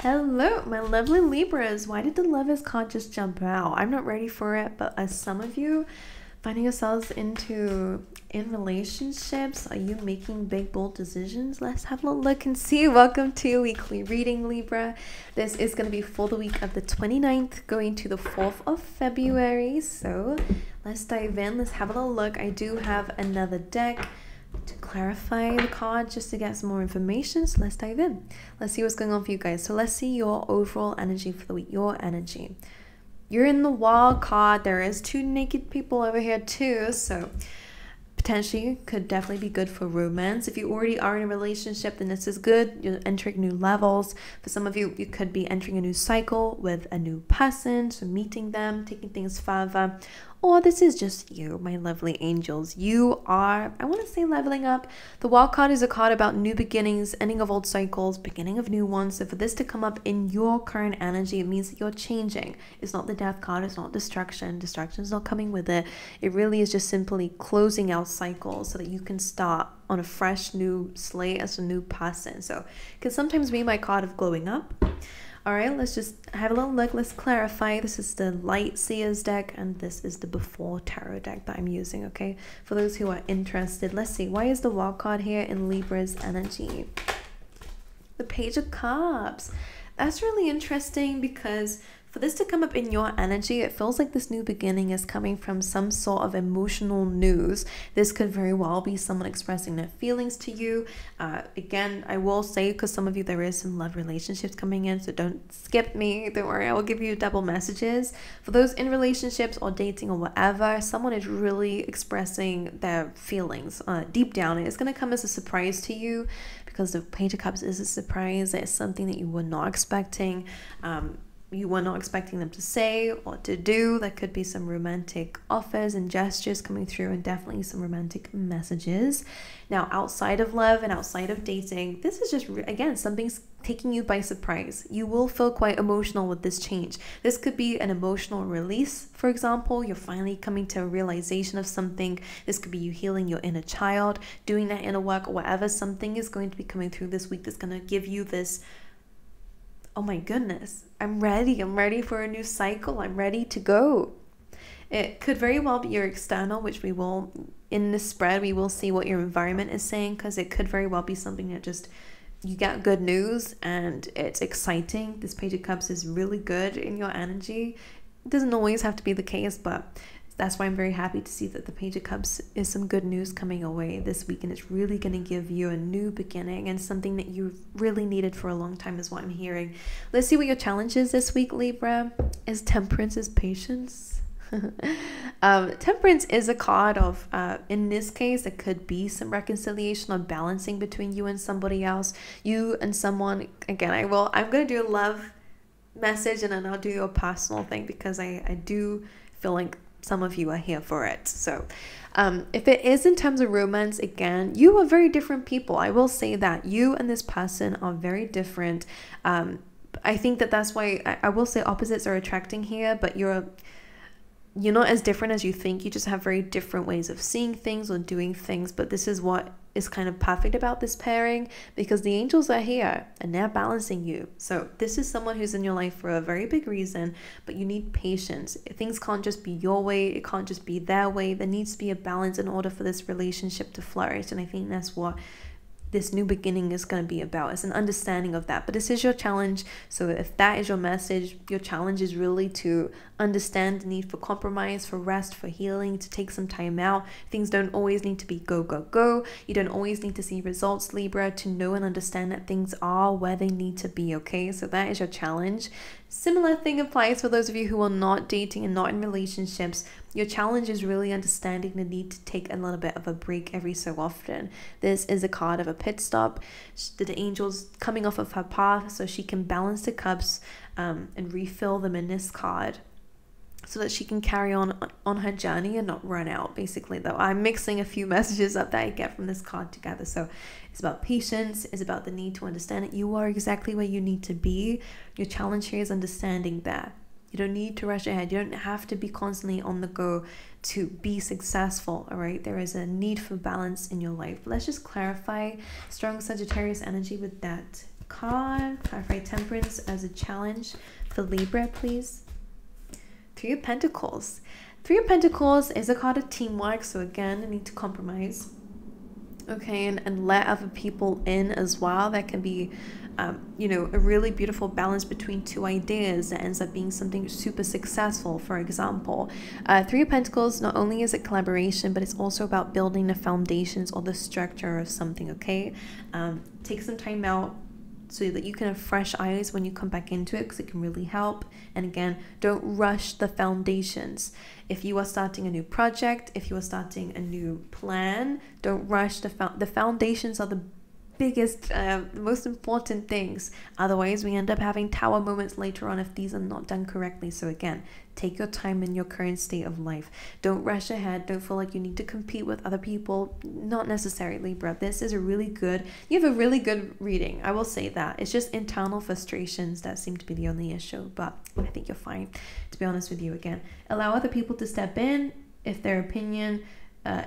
Hello, my lovely Libras. Why did the Lovers card just jump out? I'm not ready for it, but as some of you finding yourselves in relationships, are you making big, bold decisions? Let's have a look and see. Welcome to your weekly reading, Libra. This is going to be for the week of the 29th going to the 4th of February. So let's dive in. Let's have a little look. I do have another deck to clarify the card just to get some more information, so let's dive in. Let's see what's going on for you guys. So let's see your overall energy for the week. Your energy, you're in the wild card. There is two naked people over here too, so potentially could definitely be good for romance. If you already are in a relationship, then this is good. You're entering new levels. For some of you, you could be entering a new cycle with a new person, so meeting them, taking things further. Or this is just you, my lovely angels. You are, I want to say, leveling up. The wild card is a card about new beginnings, ending of old cycles, beginning of new ones. So for this to come up in your current energy, it means that you're changing. It's not the death card. It's not destruction. Destruction is not coming with it. It really is just simply closing out cycles so that you can start on a fresh new slate as a new person. So it can sometimes be my card of glowing up. All right, let's just have a little look. Let's clarify. This is the Light Seers deck, and this is the Before Tarot deck that I'm using, okay? For those who are interested, let's see. Why is the wild card here in Libra's energy? The Page of Cups. That's really interesting because for this to come up in your energy, it feels like this new beginning is coming from some sort of emotional news. This could very well be someone expressing their feelings to you. Again, I will say, because some of you, there is some love relationships coming in, so don't skip me. Don't worry, I will give you double messages. For those in relationships or dating or whatever, someone is really expressing their feelings deep down. It's going to come as a surprise to you because the Page of Cups is a surprise. It's something that you were not expecting. You were not expecting them to say or to do. There could be some romantic offers and gestures coming through, and definitely some romantic messages. Now, outside of love and outside of dating, this is just, again, something's taking you by surprise. You will feel quite emotional with this change. This could be an emotional release, for example. You're finally coming to a realization of something. This could be you healing your inner child, doing that inner work, or whatever. Something is going to be coming through this week that's going to give you this, oh my goodness, I'm ready for a new cycle, I'm ready to go. It could very well be your external, which we will, in this spread, we will see what your environment is saying, because it could very well be something that just, you get good news and it's exciting. This Page of Cups is really good in your energy. It doesn't always have to be the case, but that's why I'm very happy to see that the Page of Cups is some good news coming away this week, and it's really going to give you a new beginning and something that you've really needed for a long time is what I'm hearing. Let's see what your challenge is this week, Libra. Is Temperance is patience? Temperance is a card of, in this case, it could be some reconciliation or balancing between you and somebody else. You and someone, again, I'm going to do a love message and then I'll do a personal thing because I do feel like some of you are here for it. So if it is in terms of romance, again, you are very different people. I will say that you and this person are very different. I think that's why I will say opposites are attracting here, but you're not as different as you think. You just have very different ways of seeing things or doing things. But this is what is kind of perfect about this pairing, because the angels are here and they're balancing you. So this is someone who's in your life for a very big reason, but you need patience. Things can't just be your way. It can't just be their way. There needs to be a balance in order for this relationship to flourish. And I think that's what this new beginning is going to be about. It's an understanding of that. But this is your challenge. So if that is your message, your challenge is really to understand the need for compromise, for rest, for healing, to take some time out. Things don't always need to be go, go, go. You don't always need to see results, Libra, to know and understand that things are where they need to be, okay? So that is your challenge. Similar thing applies for those of you who are not dating and not in relationships. Your challenge is really understanding the need to take a little bit of a break every so often. This is a card of a pit stop. The angel's coming off of her path so she can balance the cups and refill them in this card, so that she can carry on her journey and not run out, basically. Though I'm mixing a few messages up that I get from this card together. So it's about patience. It's about the need to understand that you are exactly where you need to be. Your challenge here is understanding that. You don't need to rush ahead. You don't have to be constantly on the go to be successful, all right? There is a need for balance in your life. Let's just clarify strong Sagittarius energy with that card. Clarify temperance as a challenge for Libra, please. Three of Pentacles. Three of Pentacles is a card of teamwork, so again, you need to compromise. Okay, and let other people in as well. That can be, you know, a really beautiful balance between two ideas that ends up being something super successful. For example, Three of Pentacles, not only is it collaboration, but it's also about building the foundations or the structure of something, okay? Take some time out so that you can have fresh eyes when you come back into it, because it can really help. And again, don't rush the foundations. If you are starting a new project, if you are starting a new plan, don't rush the foundations are the biggest, most important things. Otherwise, we end up having tower moments later on if these are not done correctly. So again, take your time in your current state of life. Don't rush ahead. Don't feel like you need to compete with other people. Not necessarily, Libra. This is a really good, you have a really good reading. I will say that. It's just internal frustrations that seem to be the only issue, but I think you're fine, to be honest with you. Again, allow other people to step in if their opinion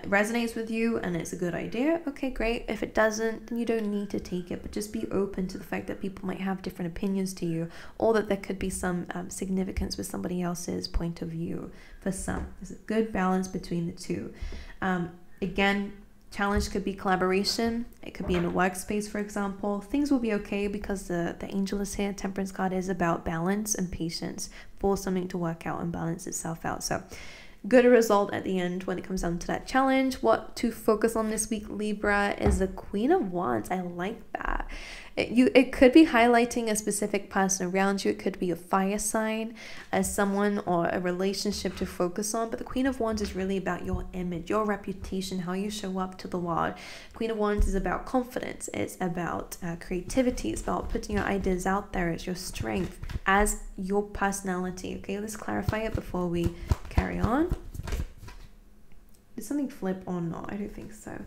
resonates with you and it's a good idea. Okay, great. If it doesn't, then you don't need to take it, but just be open to the fact that people might have different opinions to you, or that there could be some significance with somebody else's point of view. For some, there's a good balance between the two. Again, challenge could be collaboration. It could be in a workspace, for example. Things will be okay because the angel is here. Temperance card is about balance and patience for something to work out and balance itself out. So good result at the end when it comes down to that challenge. What to focus on this week, Libra, is the Queen of Wands. I like that. It could be highlighting a specific person around you. It could be a fire sign, as someone or a relationship to focus on. But the Queen of Wands is really about your image, your reputation, how you show up to the world. Queen of Wands is about confidence. It's about creativity. It's about putting your ideas out there. It's your strength as your personality. Okay, let's clarify it before we carry on. Did something flip or not? I don't think so.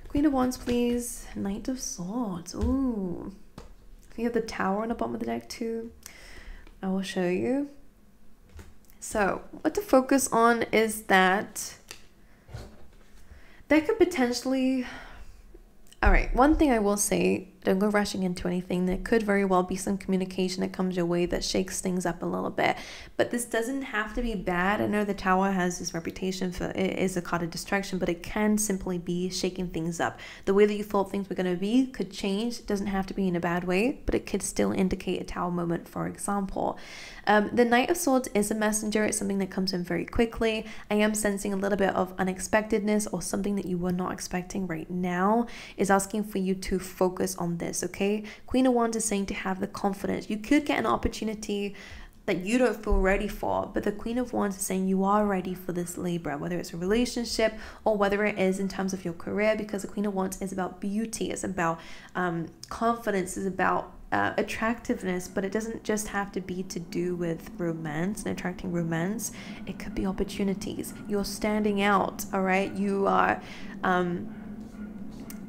Queen of Wands, please. Knight of Swords. Ooh. We have the Tower on the bottom of the deck too. I will show you. So what to focus on is that there could potentially... All right, one thing I will say, don't go rushing into anything. There could very well be some communication that comes your way that shakes things up a little bit. But this doesn't have to be bad. I know the Tower has this reputation for it is a card of distraction, but it can simply be shaking things up. The way that you thought things were going to be could change. It doesn't have to be in a bad way, but it could still indicate a Tower moment, for example. The Knight of Swords is a messenger. It's something that comes in very quickly. I am sensing a little bit of unexpectedness, or something that you were not expecting right now is asking for you to focus on this, okay? Queen of Wands is saying to have the confidence. You could get an opportunity that you don't feel ready for, but the Queen of Wands is saying you are ready for this, Libra, whether it's a relationship or whether it is in terms of your career, because the Queen of Wands is about beauty, it's about confidence, it's about attractiveness, but it doesn't just have to be to do with romance and attracting romance. It could be opportunities. You're standing out, all right? You are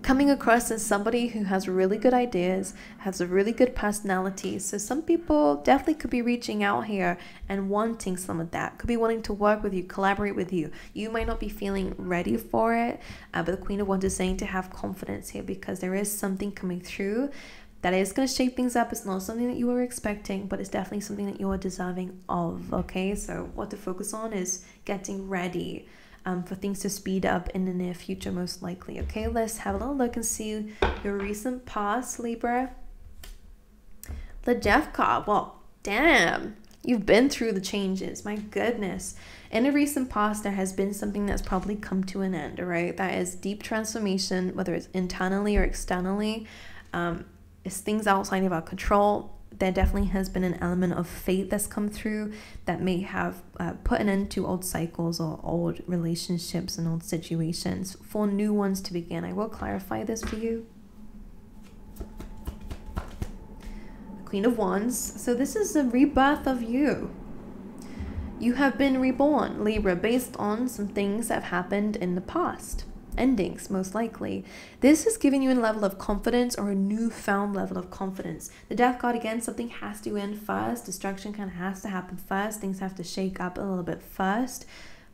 coming across as somebody who has really good ideas, has a really good personality. So some people definitely could be reaching out here and wanting some of that. Could be wanting to work with you, collaborate with you. You might not be feeling ready for it, but the Queen of Wands is saying to have confidence here, because there is something coming through that is going to shake things up. It's not something that you were expecting, but it's definitely something that you are deserving of, okay? So what to focus on is getting ready for things to speed up in the near future, most likely. Okay, let's have a little look and see your recent past, Libra. The Death card. Well, damn, you've been through the changes. My goodness. In a recent past, there has been something that's probably come to an end, all right? That is deep transformation, whether it's internally or externally. It's things outside of our control. There definitely has been an element of fate that's come through that may have put an end to old cycles or old relationships and old situations for new ones to begin. I will clarify this for you. Queen of Wands. So this is a rebirth of you. You have been reborn, Libra, based on some things that have happened in the past. Endings, most likely. This is giving you a level of confidence, or a newfound level of confidence. The Death card, again, something has to end first. Destruction kind of has to happen first. Things have to shake up a little bit first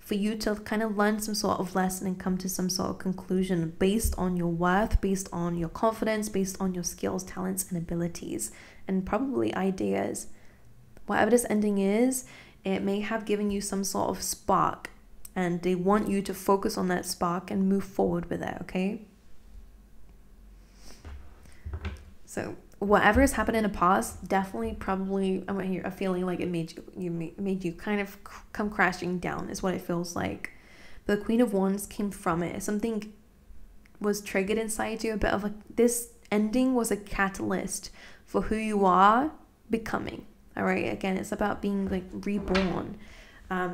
for you to kind of learn some sort of lesson and come to some sort of conclusion based on your worth, based on your confidence, based on your skills, talents, and abilities, and probably ideas. Whatever this ending is, it may have given you some sort of spark, and they want you to focus on that spark and move forward with it, okay? So whatever has happened in the past, definitely, probably, I'm here a feeling like it made you kind of come crashing down, is what it feels like. But the Queen of Wands came from it. Something was triggered inside you, a bit of this ending was a catalyst for who you are becoming. All right, again, it's about being like reborn.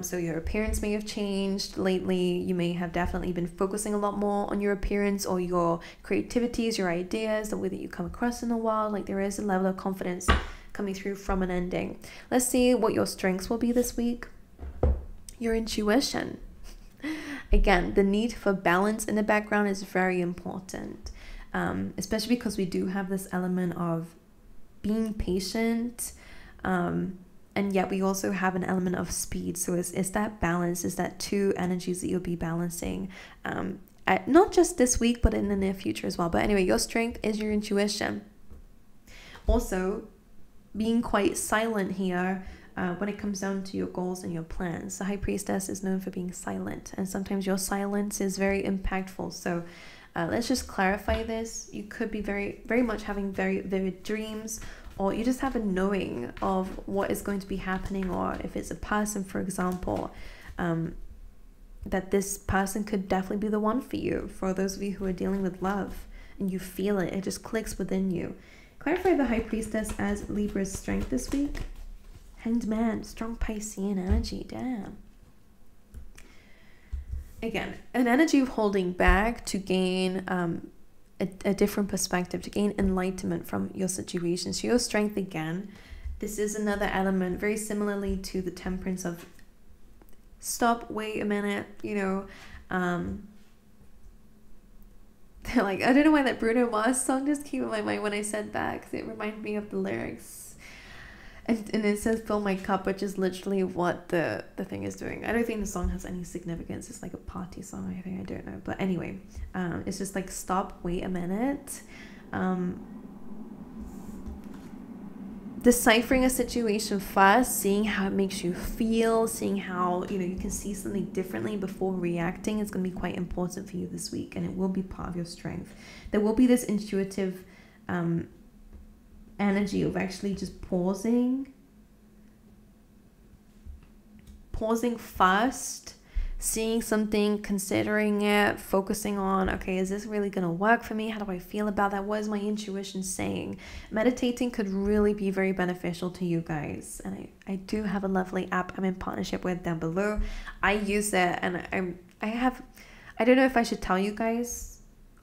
So your appearance may have changed lately. You may have definitely been focusing a lot more on your appearance or your creativities, your ideas, the way that you come across in the world. Like there is a level of confidence coming through from an ending. Let's see what your strengths will be this week. Your intuition. Again, the need for balance in the background is very important, especially because we do have this element of being patient, and yet we also have an element of speed. So it's that balance, is that two energies that you'll be balancing, not just this week, but in the near future as well. But anyway, your strength is your intuition. Also, being quite silent here when it comes down to your goals and your plans. The High Priestess is known for being silent, and sometimes your silence is very impactful. So let's just clarify this. You could be very much having very vivid dreams, or you just have a knowing of what is going to be happening, or if it's a person, for example, that this person could definitely be the one for you. For those of you who are dealing with love and you feel it, it just clicks within you. Clarify the High Priestess as Libra's strength this week. Hanged Man, strong Piscean energy, damn. Again, an energy of holding back to gain a different perspective, to gain enlightenment from your situation. So your strength, again, this is another element very similarly to the Temperance of stop, wait a minute, you know. Like, I don't know why that Bruno Mars song just came in my mind when I said that, because it reminded me of the lyrics. And it says fill my cup, which is literally what the thing is doing. I don't think the song has any significance. It's like a party song, I think. I don't know. But anyway, it's just like stop, wait a minute. Deciphering a situation first, seeing how it makes you feel, seeing how, you know, you can see something differently before reacting is going to be quite important for you this week, and it will be part of your strength. There will be this intuitive energy of actually just pausing first, seeing something, considering it, focusing on, okay, is this really gonna work for me? How do I feel about that? What is my intuition saying? Meditating could really be very beneficial to you guys, and I do have a lovely app I'm in partnership with down below. I use it, and I don't know if I should tell you guys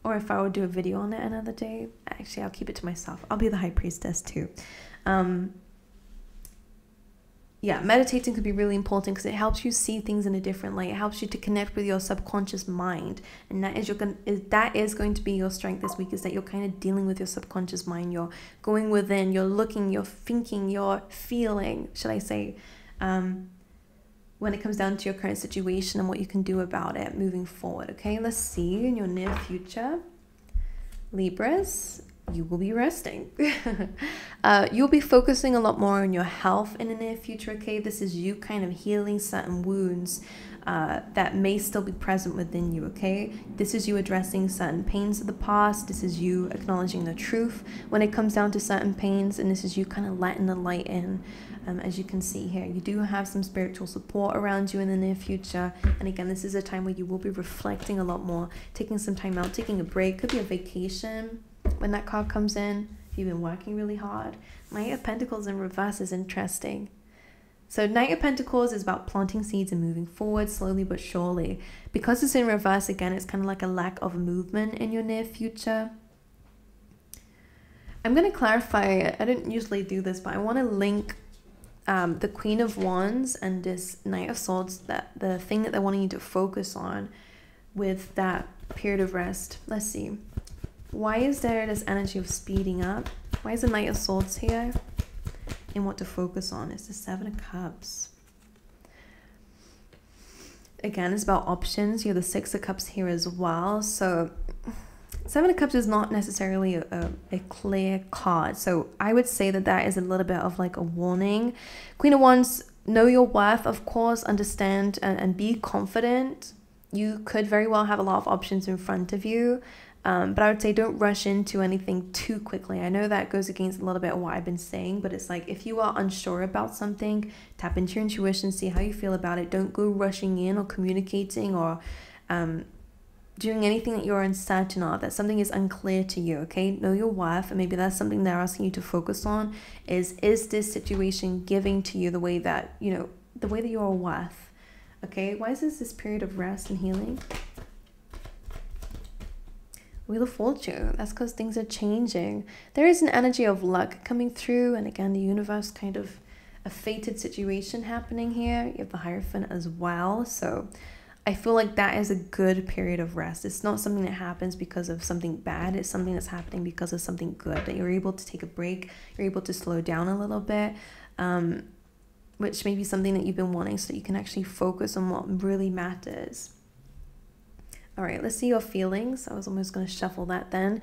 or if I would do a video on it another day. Actually, I'll keep it to myself. I'll be the High Priestess too. Yeah, meditating could be really important because it helps you see things in a different light. It helps you to connect with your subconscious mind, and that is going to be your strength this week, is that you're kind of dealing with your subconscious mind. You're going within, you're looking, you're thinking, you're feeling, should I say, when it comes down to your current situation and what you can do about it moving forward. Okay, let's see in your near future, Libras, you will be resting. You'll be focusing a lot more on your health in the near future. Okay, this is you kind of healing certain wounds that may still be present within you. Okay, this is you addressing certain pains of the past. This is you acknowledging the truth when it comes down to certain pains, and this is you kind of letting the light in. As you can see here, you do have some spiritual support around you in the near future, and again, this is a time where you will be reflecting a lot more, taking some time out, taking a break. Could be a vacation when that card comes in, if you've been working really hard. Knight of Pentacles in reverse is interesting. So Knight of Pentacles is about planting seeds and moving forward slowly but surely. Because it's in reverse, again, it's kind of like a lack of movement in your near future. I'm going to clarify, I don't usually do this, but I want to link the Queen of Wands and this Knight of Swords, that the thing that they're wanting you to focus on with that period of rest. Let's see. Why is there this energy of speeding up? Why is the Knight of Swords here? And what to focus on is the Seven of Cups. again, is about options. You're the Six of Cups here as well. So Seven of Cups is not necessarily a clear card. So I would say that that is a little bit of like a warning. Queen of Wands, know your worth, of course, understand and be confident. You could very well have a lot of options in front of you. But I would say don't rush into anything too quickly. I know that goes against a little bit of what I've been saying, but it's like if you are unsure about something, tap into your intuition, see how you feel about it. Don't go rushing in or communicating or doing anything that you're uncertain of, that something is unclear to you, okay? Know your worth, and maybe that's something they're asking you to focus on is this situation giving to you the way that, you know, the way that you're worth, okay? Why is this period of rest and healing? Wheel of Fortune, that's because things are changing. There is an energy of luck coming through, and again, the universe, kind of a fated situation happening here. You have the Hierophant as well, so I feel like that is a good period of rest. It's not something that happens because of something bad. It's something that's happening because of something good, that you're able to take a break, you're able to slow down a little bit, which may be something that you've been wanting so that you can actually focus on what really matters. All right, let's see your feelings. I was almost going to shuffle that then.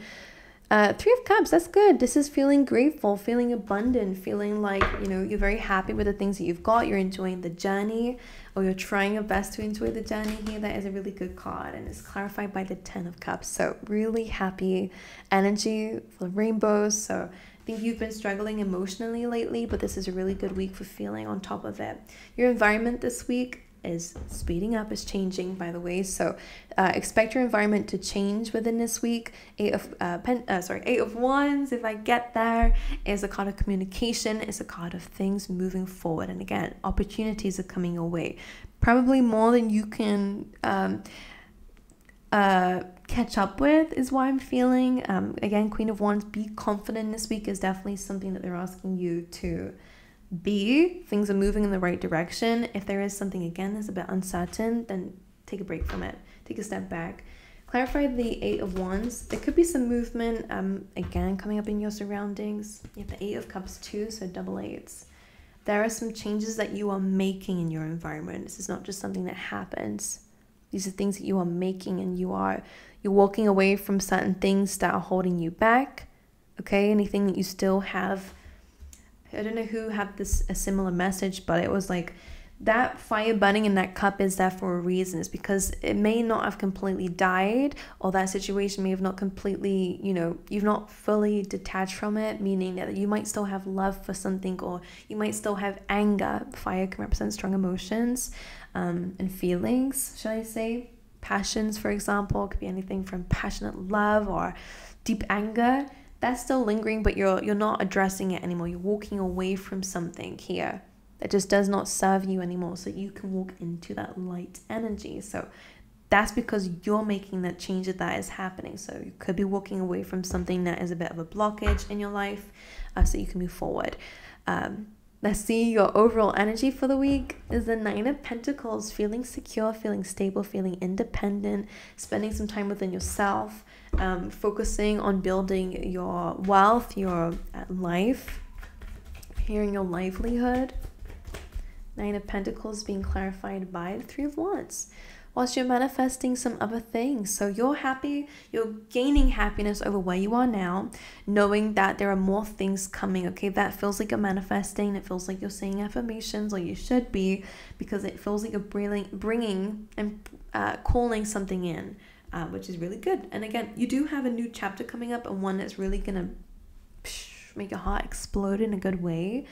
Three of Cups, that's good. This is feeling grateful, feeling abundant, feeling like, you know, you're very happy with the things that you've got. You're enjoying the journey, or you're trying your best to enjoy the journey here. That is a really good card, and it's clarified by the Ten of Cups. So really happy energy for rainbows. So I think you've been struggling emotionally lately, but this is a really good week for feeling on top of it. Your environment this week is speeding up, is changing, by the way, so expect your environment to change within this week. Eight of Wands, if I get there, is a card of communication. It's a card of things moving forward, and again, opportunities are coming your way, probably more than you can catch up with, is why I'm feeling. Again, Queen of Wands, be confident this week is definitely something that they're asking you to be. Things are moving in the right direction. If there is something, again, that's a bit uncertain, then take a break from it. Take a step back. Clarify the Eight of Wands. There could be some movement, again, coming up in your surroundings. You have the Eight of Cups too, so double eights. There are some changes that you are making in your environment. This is not just something that happens. These are things that you are making, and you're walking away from certain things that are holding you back. Okay, anything that you still have. I don't know who had a similar message, but it was like that fire burning in that cup is there for a reason. It's because it may not have completely died, or that situation may have not completely, you know, you've not fully detached from it, meaning that you might still have love for something, or you might still have anger. Fire can represent strong emotions and feelings, shall I say. Passions, for example, could be anything from passionate love or deep anger. That's still lingering, but you're not addressing it anymore. You're walking away from something here that just does not serve you anymore, so you can walk into that light energy. So that's because you're making that change that is happening. So you could be walking away from something that is a bit of a blockage in your life, so you can move forward. Let's see your overall energy for the week is the Nine of Pentacles. Feeling secure, feeling stable, feeling independent, spending some time within yourself, focusing on building your wealth, your life, here in your livelihood. Nine of Pentacles being clarified by the Three of Wands. Whilst you're manifesting some other things. So you're happy, you're gaining happiness over where you are now, knowing that there are more things coming, okay? That feels like you're manifesting, it feels like you're saying affirmations, or you should be, because it feels like you're bringing and calling something in, which is really good. And again, you do have a new chapter coming up, and one that's really gonna make your heart explode in a good way.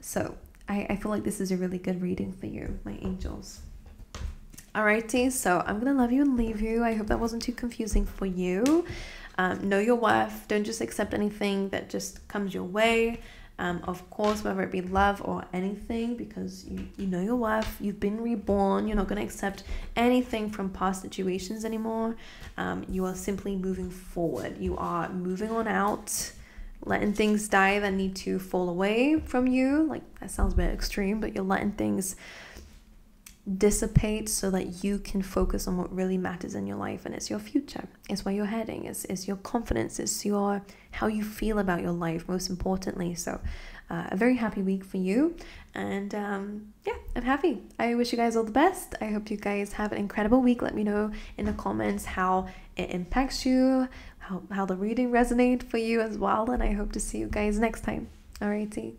So I feel like this is a really good reading for you, my angels. Alrighty, so I'm gonna love you and leave you. I hope that wasn't too confusing for you. Know your worth. Don't just accept anything that just comes your way. Of course, whether it be love or anything, because you know your worth. You've been reborn. You're not gonna accept anything from past situations anymore. You are simply moving forward. You are moving on out, letting things die that need to fall away from you. Like, that sounds a bit extreme, but you're letting things dissipate so that you can focus on what really matters in your life, and it's your future, it's where you're heading, it's your confidence, it's your how you feel about your life, most importantly. So a very happy week for you, and yeah, I'm happy. I wish you guys all the best. I hope you guys have an incredible week. Let me know in the comments how it impacts you, how the reading resonated for you as well, and I hope to see you guys next time. Alrighty.